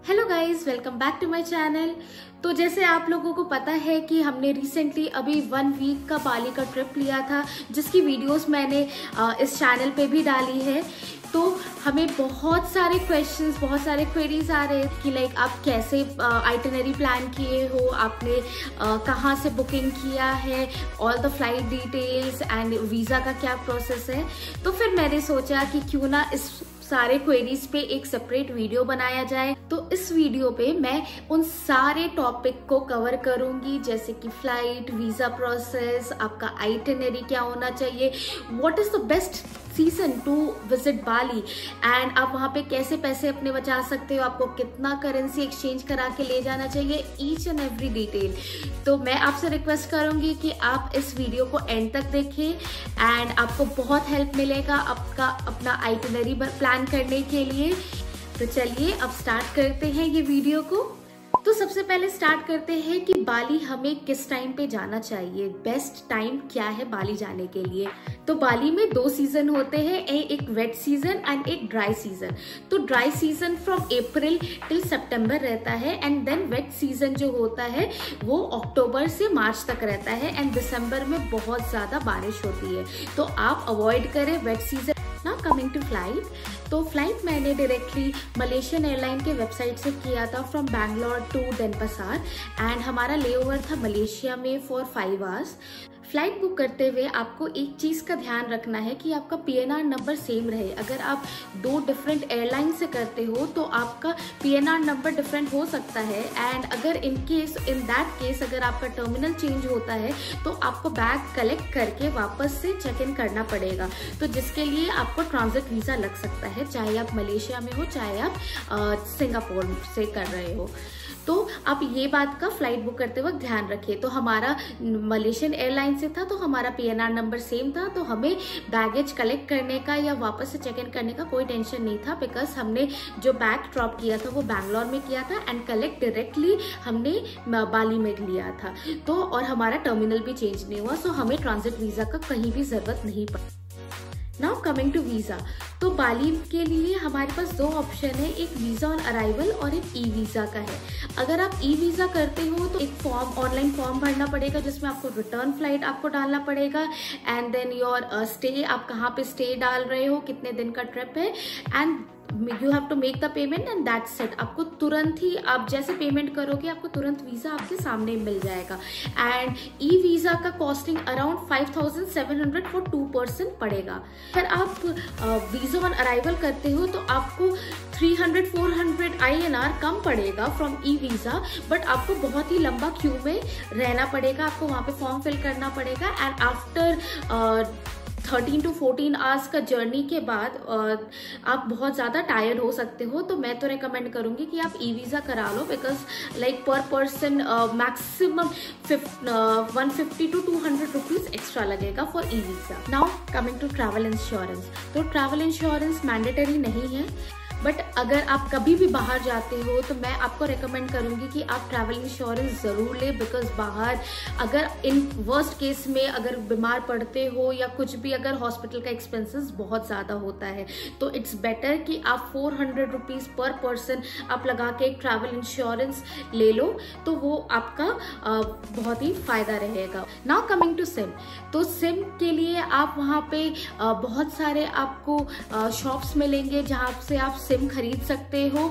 Hello guys, welcome back to my channel. तो जैसे आप लोगों को पता है कि हमने रिसेंटली अभी 1 वीक का बाली का ट्रिप लिया था, जिसकी वीडियोस मैंने इस चैनल पे भी डाली है। तो हमें बहुत सारे क्वेश्चंस, बहुत सारे क्वेरीज आ रहे हैं कि लाइक आप कैसे आइटिनरी प्लान किए हो, आपने कहाँ से बुकिंग किया है, all the flight details and visa का क्या प्रोसेस है। तो फिर मैंने सोचा कि क्यों ना इस सारे क्वेरीज पे एक सेपरेट वीडियो बनाया जाए। तो इस वीडियो पे मैं उन सारे टॉपिक को कवर करूंगी, जैसे कि फ्लाइट, वीजा प्रोसेस, आपका आइटिनरी क्या होना चाहिए, what is the best season two visit Bali and आप वहां पे कैसे पैसे अपने बचा सकते हो, आपको कितना करेंसी एक्सचेंज करा के ले जाना चाहिए, ईच एंड एवरी डिटेल। तो मैं आपसे रिक्वेस्ट करूंगी कि आप इस वीडियो को एंड तक देखें एंड आपको बहुत हेल्प मिलेगा आपका अपना आइटिनरी प्लान करने के लिए। तो चलिए अब स्टार्ट करते हैं ये वीडियो को। तो सबसे पहले स्टार्ट करते हैं कि बाली हमें किस टाइम पे जाना चाहिए, बेस्ट टाइम क्या है बाली जाने के लिए। तो बाली में 2 सीजन होते हैं, एक वेट सीजन एंड एक ड्राई सीजन। तो dry season from April till September रहता है एंड देन वेट सीजन जो होता है वो अक्टूबर से मार्च तक रहता है एंड दिसंबर में बहुत ज्यादा बारिश होती है, तो आप अवॉइड करें wet season. Now coming to flight, तो फ्लाइट मैंने डायरेक्टली मलेशियन एयरलाइन के वेबसाइट से किया था from Bangalore to Denpasar and हमारा लेओवर था मलेशिया में फॉर 5 आवर्स। फ्लाइट बुक करते हुए आपको एक चीज का ध्यान रखना है कि आपका पीएनआर नंबर सेम रहे। अगर आप 2 डिफरेंट एयरलाइन से करते हो तो आपका पीएनआर नंबर डिफरेंट हो सकता है एंड अगर इन दैट केस अगर आपका टर्मिनल चेंज होता है तो आपको बैग कलेक्ट करके वापस से चेक इन करना पड़ेगा, तो जिसके लिए आपको ट्रांजिट वीजा लग सकता है, चाहे आप मलेशिया में हो चाहे आप सिंगापुर से कर रहे हो। तो आप ये बात का फ्लाइट बुक करते वक्त ध्यान रखिए। तो हमारा मलेशियन एयरलाइन से था तो हमारा पीएनआर नंबर सेम था, तो हमें बैगेज कलेक्ट करने का या वापस से चेक इन करने का कोई टेंशन नहीं था, बिकॉज हमने जो बैग ड्रॉप किया था वो बैंगलोर में किया था एंड कलेक्ट डायरेक्टली हमने बाली में लिया था। तो और हमारा टर्मिनल भी चेंज नहीं हुआ, सो हमें ट्रांजिट वीजा का कहीं भी जरूरत नहीं पड़ी। नाउ कमिंग टू वीजा, तो बाली के लिए हमारे पास 2 ऑप्शन है, एक वीजा ऑन अराइवल और एक ई वीजा का है। अगर आप ई वीजा करते हो तो एक ऑनलाइन फॉर्म भरना पड़ेगा जिसमें आपको रिटर्न फ्लाइट आपको डालना पड़ेगा एंड देन योर स्टे, आप कहाँ पे स्टे डाल रहे हो, कितने दिन का ट्रिप है and you have to make the payment and that's it. आपको तुरंत ही आप जैसे पेमेंट करोगे आपको तुरंत वीजा आपके सामने मिल जाएगा एंड ई वीजा का कॉस्टिंग अराउंड 5700 फॉर 2 पर्सन पड़ेगा। अगर आप वीजा ऑन अराइवल करते हो तो आपको 300-400 INR कम पड़ेगा फ्रॉम ई वीजा, बट आपको बहुत ही लंबा क्यू में रहना पड़ेगा, आपको वहां पे फॉर्म फिल करना पड़ेगा एंड आफ्टर 13 to 14 आवर्स का जर्नी के बाद आप बहुत ज़्यादा टायर्ड हो सकते हो। तो मैं तो रेकमेंड करूँगी कि आप ई वीज़ा करा लो, because like per person maximum 150 to 200 rupees extra लगेगा for e visa. Now coming to travel insurance, तो ट्रैवल इंश्योरेंस मैंडेटरी नहीं है, बट अगर आप कभी भी बाहर जाते हो तो मैं आपको रेकमेंड करूंगी कि आप ट्रैवल इंश्योरेंस ज़रूर ले, बिकॉज बाहर अगर इन वर्स्ट केस में अगर बीमार पड़ते हो या कुछ भी, अगर हॉस्पिटल का एक्सपेंसेस बहुत ज़्यादा होता है तो इट्स बेटर कि आप 400 रुपीज़ पर पर्सन आप लगा के एक ट्रैवल इंश्योरेंस ले लो, तो वो आपका बहुत ही फ़ायदा रहेगा। नाउ कमिंग टू सिम, तो सिम के लिए आप वहाँ पे बहुत सारे आपको शॉप्स मिलेंगे जहाँ से आप सिम खरीद सकते हो,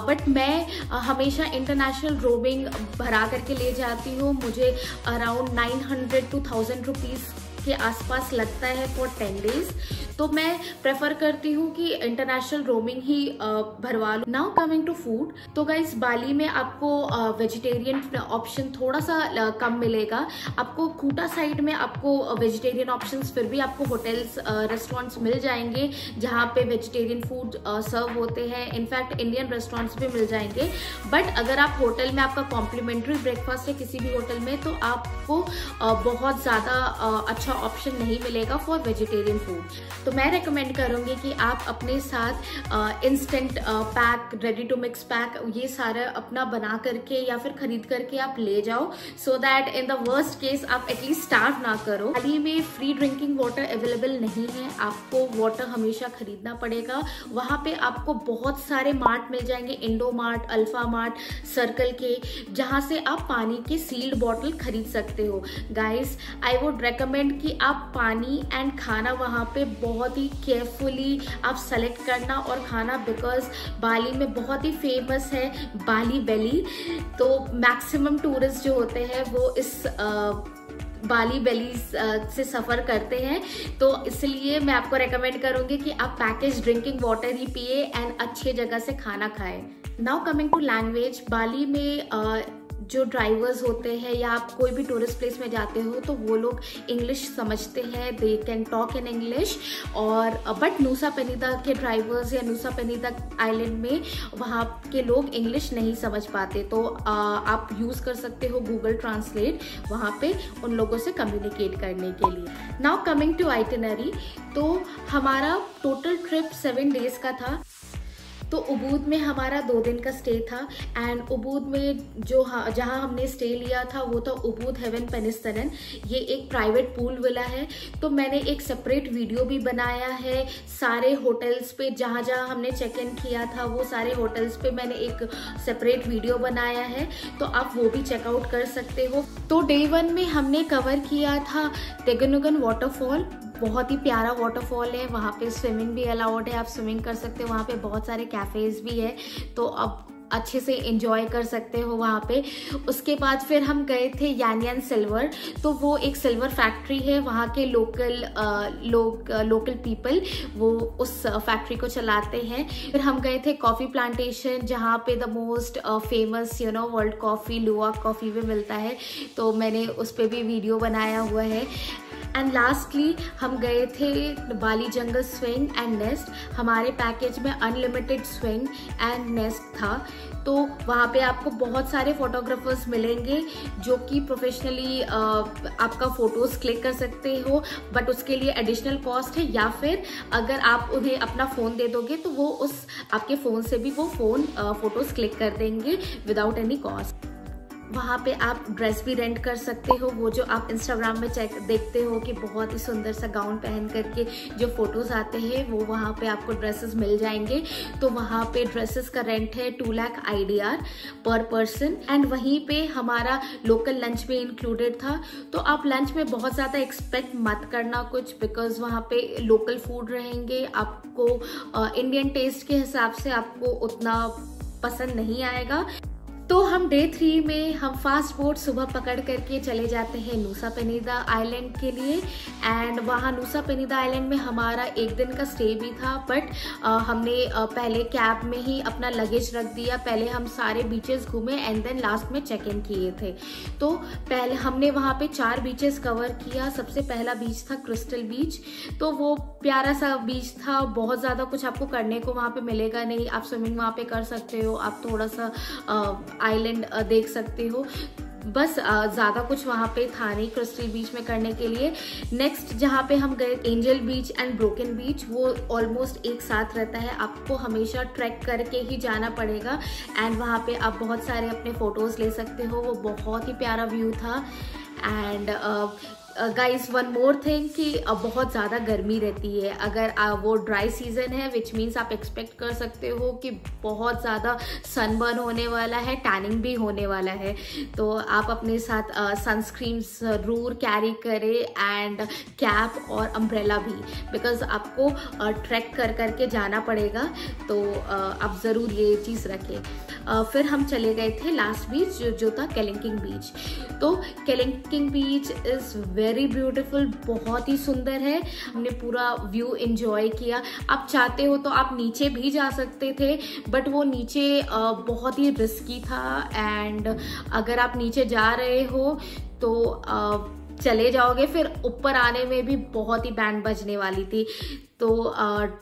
बट मैं हमेशा इंटरनेशनल रोमिंग भरा करके ले जाती हूँ। मुझे अराउंड 900 to 1000 रुपीज़ के आसपास लगता है फॉर 10 डेज, तो मैं प्रेफर करती हूँ कि इंटरनेशनल रोमिंग ही भरवा लूँ। नाउ कमिंग टू फूड, तो गाइस बाली में आपको वेजिटेरियन ऑप्शन थोड़ा सा कम मिलेगा। आपको खूटा साइड में आपको वेजिटेरियन ऑप्शंस फिर भी आपको होटल्स रेस्टोरेंट्स मिल जाएंगे जहाँ पे वेजिटेरियन फूड सर्व होते हैं, इनफैक्ट इंडियन रेस्टोरेंट्स भी मिल जाएंगे। बट अगर आप होटल में आपका कॉम्प्लीमेंट्री ब्रेकफास्ट है किसी भी होटल में तो आपको बहुत ज़्यादा अच्छा ऑप्शन नहीं मिलेगा फॉर वेजिटेरियन फूड। तो तो मैं रेकमेंड करूँगी कि आप अपने साथ instant pack, ready to mix pack ये सारा अपना बना करके या फिर खरीद करके आप ले जाओ, so that in the worst case आप एटलीस्ट स्टार्व ना करो। बाली में फ्री ड्रिंकिंग वाटर अवेलेबल नहीं है, आपको वाटर हमेशा खरीदना पड़ेगा। वहाँ पे आपको बहुत सारे मार्ट मिल जाएंगे, Indo mart, alpha mart, circle के, जहाँ से आप पानी के सील्ड बॉटल खरीद सकते हो। गाइस, आई वुड रेकमेंड कि आप पानी एंड खाना वहाँ पे बहुत ही केयरफुली आप सेलेक्ट करना और खाना, बिकॉज बाली में बहुत ही फेमस है बाली बेली। तो मैक्सिमम टूरिस्ट जो होते हैं वो इस बाली बेली से सफ़र करते हैं, तो इसलिए मैं आपको रेकमेंड करूँगी कि आप पैकेज ड्रिंकिंग वाटर ही पिए एंड अच्छे जगह से खाना खाएं। नाउ कमिंग टू लैंग्वेज, बाली में जो ड्राइवर्स होते हैं या आप कोई भी टूरिस्ट प्लेस में जाते हो तो वो लोग इंग्लिश समझते हैं, they can talk in English. और बट नूसा पेनिदा के ड्राइवर्स या नूसा पेनिदा आइलैंड में वहाँ के लोग इंग्लिश नहीं समझ पाते, तो आप यूज़ कर सकते हो गूगल ट्रांसलेट वहाँ पे उन लोगों से कम्युनिकेट करने के लिए। नाउ कमिंग टू आइटिनरी, तो हमारा टोटल ट्रिप 7 डेज का था। तो उबूद में हमारा 2 दिन का स्टे था एंड उबूद में जहाँ हमने स्टे लिया था वो था उबूद हेवन पेनिस्टन। ये एक प्राइवेट पूल विला है, तो मैंने एक सेपरेट वीडियो भी बनाया है सारे होटल्स पे, जहाँ जहाँ हमने चेक इन किया था वो सारे होटल्स पे मैंने एक सेपरेट वीडियो बनाया है, तो आप वो भी चेकआउट कर सकते हो। तो डे 1 में हमने कवर किया था तेगनुगन वाटरफॉल, बहुत ही प्यारा वाटरफॉल है, वहाँ पे स्विमिंग भी अलाउड है, आप स्विमिंग कर सकते हो। वहाँ पे बहुत सारे कैफेज भी है, तो आप अच्छे से एंजॉय कर सकते हो वहाँ पे। उसके बाद फिर हम गए थे यान सिल्वर, तो वो एक सिल्वर फैक्ट्री है, वहाँ के लोकल पीपल वो उस फैक्ट्री को चलाते हैं। फिर हम गए थे कॉफ़ी प्लांटेशन, जहाँ पे the most famous world coffee लुवाक coffee भी मिलता है, तो मैंने उस पर भी वीडियो बनाया हुआ है। एंड लास्टली हम गए थे बाली जंगल स्विंग एंड नेस्ट। हमारे पैकेज में अनलिमिटेड स्विंग एंड नेस्ट था, तो वहाँ पे आपको बहुत सारे फोटोग्राफर्स मिलेंगे जो कि प्रोफेशनली आपका फ़ोटोज़ क्लिक कर सकते हो, बट उसके लिए एडिशनल कॉस्ट है, या फिर अगर आप उन्हें अपना फ़ोन दे दोगे तो वो उस आपके फ़ोन से भी वो फ़ोटोज़ क्लिक कर देंगे विदाउट एनी कॉस्ट। वहाँ पे आप ड्रेस भी रेंट कर सकते हो, वो जो आप इंस्टाग्राम में देखते हो कि बहुत ही सुंदर सा गाउन पहन करके जो फोटोज़ आते हैं, वो वहाँ पे आपको ड्रेसेस मिल जाएंगे। तो वहाँ पे ड्रेसेस का रेंट है 2 लाख IDR पर पर्सन। एंड वहीं पे हमारा लोकल लंच भी इंक्लूडेड था, तो आप लंच में बहुत ज़्यादा एक्सपेक्ट मत करना कुछ, बिकॉज वहाँ पे लोकल फूड रहेंगे, आपको इंडियन टेस्ट के हिसाब से आपको उतना पसंद नहीं आएगा। तो हम डे 3 में हम फास्ट बोट सुबह पकड़ करके चले जाते हैं नूसा पेनिदा आइलैंड के लिए। एंड वहाँ नूसा पेनिदा आइलैंड में हमारा 1 दिन का स्टे भी था, बट हमने पहले कैब में ही अपना लगेज रख दिया। पहले हम सारे बीचेस घूमे एंड देन लास्ट में चेक इन किए थे। तो पहले हमने वहाँ पे 4 बीचेस कवर किया। सबसे पहला बीच था क्रिस्टल बीच, तो वो प्यारा सा बीच था, बहुत ज़्यादा कुछ आपको करने को वहाँ पे मिलेगा नहीं। आप स्विमिंग वहाँ पे कर सकते हो, आप थोड़ा सा आइलैंड देख सकते हो, बस ज़्यादा कुछ वहाँ पे था नहीं क्रिस्टल बीच में करने के लिए। नेक्स्ट जहाँ पे हम गए एंजल बीच एंड ब्रोकन बीच, वो ऑलमोस्ट एक साथ रहता है, आपको हमेशा ट्रैक करके ही जाना पड़ेगा। एंड वहाँ पे आप बहुत सारे अपने फ़ोटोज़ ले सकते हो, वो बहुत ही प्यारा व्यू था। And guys, one more thing कि बहुत ज़्यादा गर्मी रहती है। अगर वो ड्राई सीजन है, विच मीन्स आप एक्सपेक्ट कर सकते हो कि बहुत ज़्यादा सनबर्न होने वाला है, टैनिंग भी होने वाला है। तो आप अपने साथ सनस्क्रीन ज़रूर कैरी करें एंड कैप और अम्ब्रेला भी, बिकॉज आपको ट्रैक कर करके जाना पड़ेगा, तो आप ज़रूर ये चीज़ रखें। फिर हम चले गए थे लास्ट बीच जो था केलिंकिंग बीच। तो केलिंकिंग बीच इज़ वेरी ब्यूटीफुल, बहुत ही सुंदर है। हमने पूरा व्यू एंजॉय किया। आप चाहते हो तो आप नीचे भी जा सकते थे, बट वो नीचे बहुत ही रिस्की था। एंड अगर आप नीचे जा रहे हो तो चले जाओगे, फिर ऊपर आने में भी बहुत ही बैंड बजने वाली थी। तो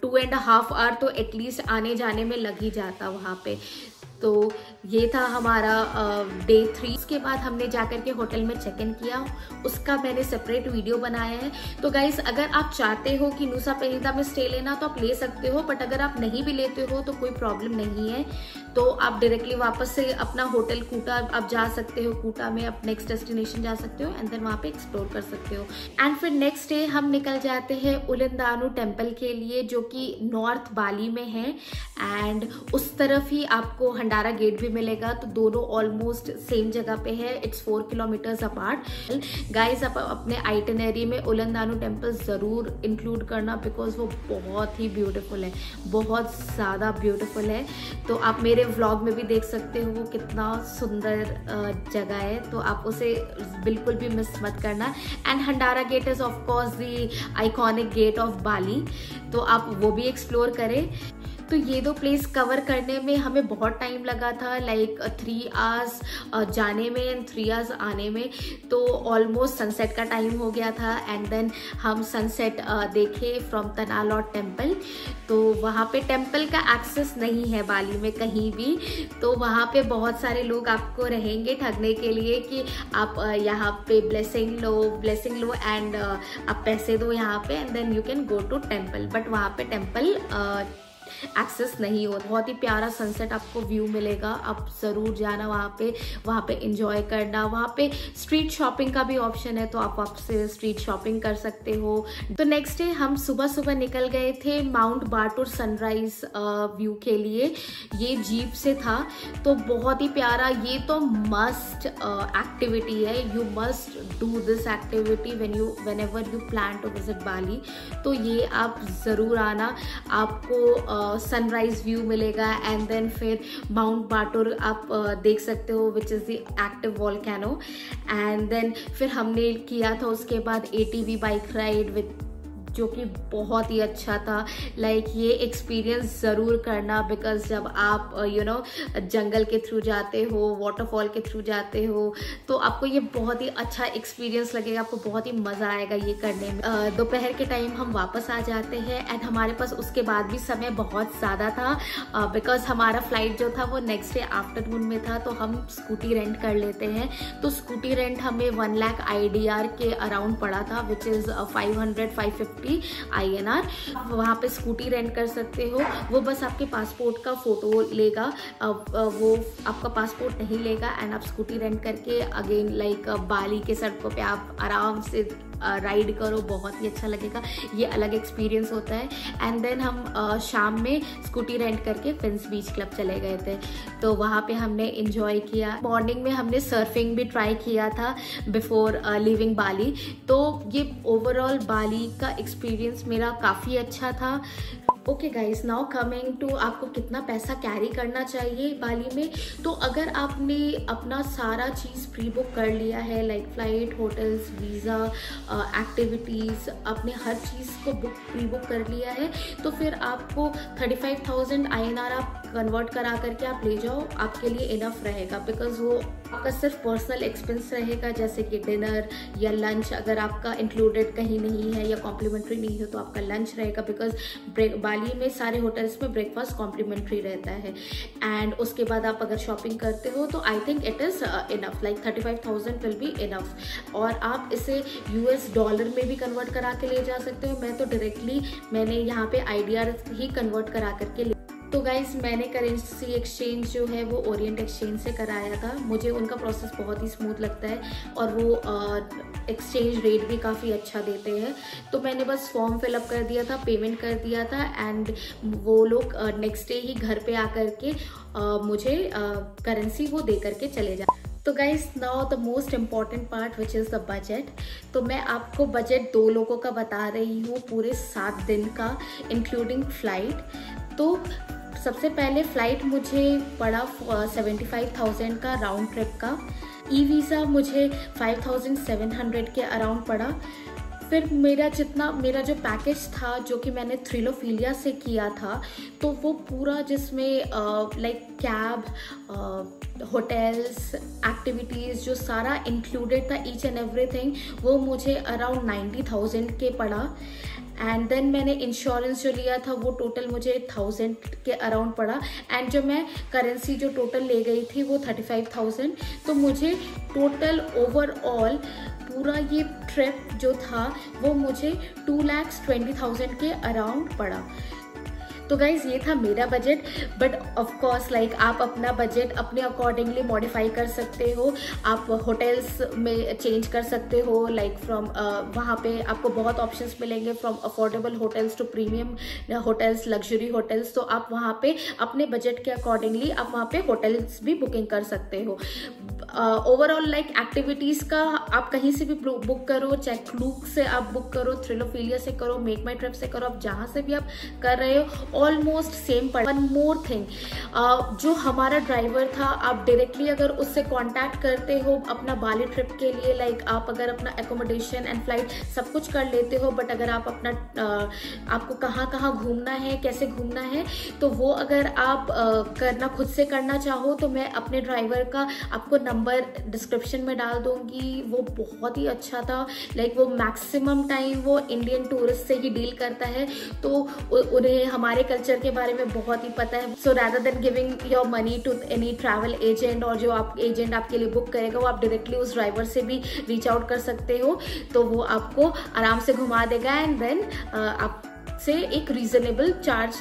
2.5 आवर तो एटलीस्ट आने जाने में लग ही जाता वहाँ पे। तो ये था हमारा डे 3। उसके बाद हमने जाकर के होटल में चेक इन किया, उसका मैंने सेपरेट वीडियो बनाया है। तो गाइस अगर आप चाहते हो कि नुसा पेनिदा में स्टे लेना तो आप ले सकते हो, बट अगर आप नहीं भी लेते हो तो कोई प्रॉब्लम नहीं है। तो आप डायरेक्टली वापस से अपना होटल कूटा आप जा सकते हो, कूटा में आप नेक्स्ट डेस्टिनेशन जा सकते हो एंड देन वहाँ पे एक्सप्लोर कर सकते हो। एंड फिर नेक्स्ट डे हम निकल जाते हैं उलंदानु टेम्पल के लिए, जो कि नॉर्थ बाली में है एंड उस तरफ ही आपको हंडारा गेट भी मिलेगा। तो दोनों ऑलमोस्ट सेम जगह पे है, इट्स 4 किलोमीटर्स अपार्ट। गाइज आप अपने आइटिनरी में उलंदानु टेम्पल जरूर इंक्लूड करना, बिकॉज वो बहुत ही ब्यूटीफुल है, बहुत ज़्यादा ब्यूटीफुल है। तो आप मेरे व्लॉग में भी देख सकते हो वो कितना सुंदर जगह है, तो आप उसे बिल्कुल भी मिस मत करना। And Handara gate is of course the iconic gate of Bali, तो आप वो भी एक्सप्लोर करें। तो ये दो प्लेस कवर करने में हमें बहुत टाइम लगा था, लाइक 3 आवर्स जाने में एंड 3 आवर्स आने में। तो ऑलमोस्ट सनसेट का टाइम हो गया था एंड देन हम सनसेट देखे फ्रॉम तनालॉट टेम्पल। तो वहाँ पे टेम्पल का एक्सेस नहीं है बाली में कहीं भी, तो वहाँ पे बहुत सारे लोग आपको रहेंगे ठगने के लिए कि आप यहाँ पे ब्लेसिंग लो एंड आप पैसे दो यहाँ पे and then you can go to temple, but वहाँ पे टेम्पल एक्सेस नहीं हो। बहुत ही प्यारा सनसेट आपको व्यू मिलेगा, आप ज़रूर जाना वहाँ पे एंजॉय करना। वहाँ पे स्ट्रीट शॉपिंग का भी ऑप्शन है, तो आप से स्ट्रीट शॉपिंग कर सकते हो। तो नेक्स्ट डे हम सुबह निकल गए थे माउंट बाटुर सनराइज व्यू के लिए। ये जीप से था, तो बहुत ही प्यारा, ये तो मस्ट एक्टिविटी है, you must do this activity whenever you plan to visit Bali. तो ये आप ज़रूर आना, आपको सनराइज व्यू मिलेगा एंड देन फिर माउंट बाटुर आप देख सकते हो, which is the active volcano. And then फिर हमने किया था उसके बाद ATV बाइक राइड विद, जो कि बहुत ही अच्छा था। लाइक ये एक्सपीरियंस ज़रूर करना, बिकॉज जब आप जंगल के थ्रू जाते हो, वाटरफॉल के थ्रू जाते हो, तो आपको ये बहुत ही अच्छा एक्सपीरियंस लगेगा, आपको बहुत ही मज़ा आएगा ये करने में। दोपहर के टाइम हम वापस आ जाते हैं एंड हमारे पास उसके बाद भी समय बहुत ज़्यादा था, बिकॉज हमारा फ्लाइट जो था वो नेक्स्ट डे आफ्टरनून में था। तो हम स्कूटी रेंट कर लेते हैं, तो स्कूटी रेंट हमें 1 लाख IDR के अराउंड पड़ा था, विच इज़ 550 INR। वहाँ पे स्कूटी रेंट कर सकते हो, वो बस आपके पासपोर्ट का फोटो लेगा, वो आपका पासपोर्ट नहीं लेगा एंड आप स्कूटी रेंट करके अगेन लाइक बाली के सड़कों पे आप आराम से राइड करो, बहुत ही अच्छा लगेगा, ये अलग एक्सपीरियंस होता है। एंड देन हम शाम में स्कूटी रेंट करके फिंस बीच क्लब चले गए थे, तो वहाँ पे हमने इंजॉय किया। मॉर्निंग में हमने सर्फिंग भी ट्राई किया था बिफोर लिविंग बाली। तो ये ओवरऑल बाली का एक्सपीरियंस मेरा काफ़ी अच्छा था। Okay guys, now coming to आपको कितना पैसा कैरी करना चाहिए बाली में। तो अगर आपने अपना सारा चीज़ प्री बुक कर लिया है, like flight, hotels, visa, activities, आपने हर चीज़ को प्री बुक कर लिया है, तो फिर आपको 35,000 INR आप कन्वर्ट करा करके आप ले जाओ, आपके लिए इनफ रहेगा। बिकॉज वो आपका सिर्फ पर्सनल एक्सपेंस रहेगा, जैसे कि डिनर या लंच अगर आपका इंक्लूडेड कहीं नहीं है या कॉम्प्लीमेंट्री नहीं है तो आपका लंच रहेगा, बिकॉज बाली में सारे होटल्स में ब्रेकफास्ट कॉम्प्लीमेंट्री रहता है। एंड उसके बाद आप अगर शॉपिंग करते हो तो I think it is enough, like 35,000 will be enough. और आप इसे US डॉलर में भी कन्वर्ट करा के ले जा सकते हो। मैं तो डायरेक्टली मैंने यहाँ पे IDR ही कन्वर्ट करा करके तो गाइस मैंने करेंसी एक्सचेंज जो है वो ओरिएंट एक्सचेंज से कराया था। मुझे उनका प्रोसेस बहुत ही स्मूथ लगता है और वो एक्सचेंज रेट भी काफ़ी अच्छा देते हैं। तो मैंने बस फॉर्म फिलअप कर दिया था, पेमेंट कर दिया था एंड वो लोग नेक्स्ट डे ही घर पे आकर के मुझे करेंसी वो दे करके चले जाए। तो guys now the most important part which is the budget. तो मैं आपको बजट 2 लोगों का बता रही हूँ, पूरे 7 दिन का इंक्लूडिंग फ्लाइट। तो सबसे पहले फ़्लाइट मुझे पड़ा 75,000 का राउंड ट्रिप का। वीज़ा मुझे 5,700 के अराउंड पड़ा। फिर मेरा जो पैकेज था जो कि मैंने थ्रिलोफिलिया से किया था, तो वो पूरा जिसमें लाइक कैब, होटल्स, एक्टिविटीज़ जो सारा इंक्लूडेड था, ईच एंड एवरीथिंग, वो मुझे अराउंड 90,000 के पड़ा। एंड देन मैंने इंश्योरेंस जो लिया था वो टोटल मुझे 1000 के अराउंड पड़ा, एंड जो मैं करेंसी जो टोटल ले गई थी वो 35,000। तो मुझे टोटल ओवरऑल पूरा ये ट्रिप जो था वो मुझे 2,20,000 के अराउंड पड़ा। तो गाइज ये था मेरा budget, but of course like आप अपना बजट अपने अकॉर्डिंगली मॉडिफाई कर सकते हो। आप होटल्स में चेंज कर सकते हो, लाइक फ्रॉम वहाँ पे आपको बहुत ऑप्शंस मिलेंगे, from affordable hotels to premium hotels, luxury hotels. तो आप वहाँ पे अपने बजट के अकॉर्डिंगली आप वहाँ पे होटल्स भी बुकिंग कर सकते हो। ओवरऑल लाइक एक्टिविटीज़ का आप कहीं से भी बुक करो, चाहे क्लूक से आप बुक करो, थ्रिलोफिलिया से करो, मेक माई ट्रिप से करो, आप जहाँ से भी आप कर रहे हो ऑलमोस्ट सेम पड़। वन मोर थिंग, जो हमारा ड्राइवर था, आप डायरेक्टली अगर उससे कांटेक्ट करते हो अपना बाली ट्रिप के लिए, लाइक आप अगर अपना एकोमोडेशन एंड फ्लाइट सब कुछ कर लेते हो, बट अगर आप अपना आपको कहाँ कहाँ घूमना है, कैसे घूमना है, तो वो अगर आप करना खुद से करना चाहो तो मैं अपने ड्राइवर का आपको नंबर डिस्क्रिप्शन में डाल दूंगी। वो बहुत ही अच्छा था, लाइक वो मैक्सिमम टाइम वो इंडियन टूरिस्ट से ही डील करता है, तो उन्हें हमारे कल्चर के बारे में बहुत ही पता है। So rather than giving your money to any travel agent, और जो आप एजेंट आपके लिए बुक करेगा वो आप डायरेक्टली उस ड्राइवर से भी रीच आउट कर सकते हो, तो वो आपको आराम से घुमा देगा एंड देन आपसे एक रीजनेबल चार्ज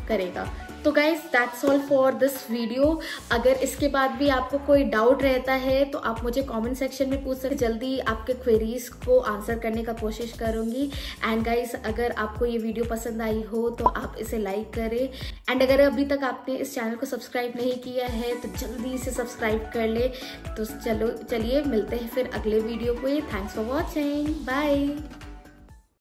करेगा। तो guys that's all for this video. अगर इसके बाद भी आपको कोई डाउट रहता है तो आप मुझे कमेंट सेक्शन में पूछ सकते, जल्दी आपके क्वेरीज को आंसर करने का कोशिश करूंगी। एंड गाइज अगर आपको ये वीडियो पसंद आई हो तो आप इसे लाइक करें, एंड अगर अभी तक आपने इस चैनल को सब्सक्राइब नहीं किया है तो जल्दी से सब्सक्राइब कर ले। तो चलिए मिलते हैं फिर अगले वीडियो पे। Thanks for watching, bye.